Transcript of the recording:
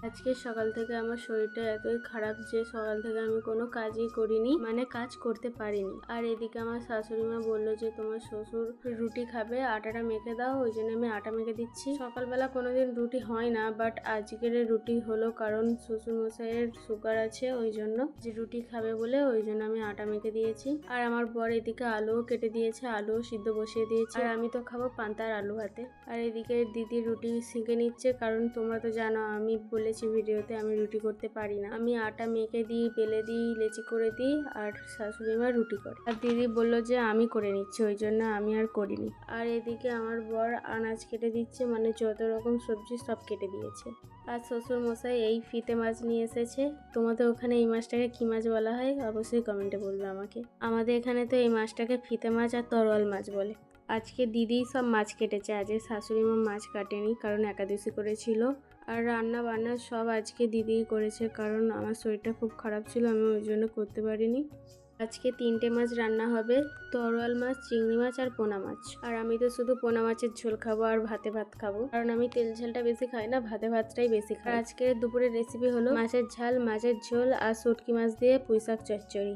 আজকে সকাল থেকে আমার শরীরটা এতই খারাপ যে সকাল থেকে আমি কোনো কাজই করিনি, মানে কাজ করতে পারিনি। আর এদিকে আমার শাশুড়ি মা বললো যে তোমার শ্বশুর রুটি খাবে, আটাটা মেখে দাও, ওই জন্য আমি আটা মেখে দিচ্ছি। সকালবেলা কোনোদিন রুটি হয় না, বাট আজকের রুটি হলো কারণ শ্বশুর মশাইয়ের সুগার আছে, ওই জন্য যে রুটি খাবে বলে ওই জন্য আমি আটা মেখে দিয়েছি। আর আমার বর এদিকে আলুও কেটে দিয়েছে, আলুও সিদ্ধ বসিয়ে দিয়েছে। আর আমি তো খাবো পান্তার আলু ভাতে। আর এদিকে দিদি রুটি সেঁকে নিচ্ছে, কারণ তোমরা তো জানো আমি বলেছি ভিডিওতে আমি রুটি করতে পারি না। আমি আটা মেখে দিই, বেলে দিই, লেচি করে দিই, আর শাশুড়ি মা রুটি করে। আর দিদি বললো যে আমি করে নিচ্ছি, ওই জন্য আমি আর করিনি। আর এদিকে আমার বর আনাজ কেটে দিচ্ছে, মানে যত রকম সবজি সব কেটে দিয়েছে। আর শ্বশুর মশাই এই ফিতে মাছ নিয়ে এসেছে। তোমাদের ওখানে এই মাছটাকে কি মাছ বলা হয় অবশ্যই কমেন্টে বলবে আমাকে। আমাদের এখানে তো এই মাছটাকে ফিতে মাছ আর তরোয়াল মাছ বলে। আজকে দিদি সব মাছ কেটেছে, আজকে শাশুড়ি মা মাছ কাটেনি, কারণ একাদশী করেছিল। আর রান্না বান্না সব আজকে দিদিই করেছে, কারণ আমার শরীরটা খুব খারাপ ছিল, আমি ওই জন্য করতে পারিনি। আজকে 3টে মাছ রান্না হবে, তরোয়াল মাছ, চিংড়ি মাছ আর পোনা মাছ। আর আমি তো শুধু পোনা মাছের ঝোল খাবো আর ভাতে ভাত খাবো, কারণ আমি তেল ঝালটা বেশি খাই না, ভাতে ভাতটাই বেশি খাই। আর আজকের দুপুরের রেসিপি হলো মাছের ঝাল, মাছের ঝোল আর শুটকি মাছ দিয়ে পুঁই শাক চচ্চড়ি।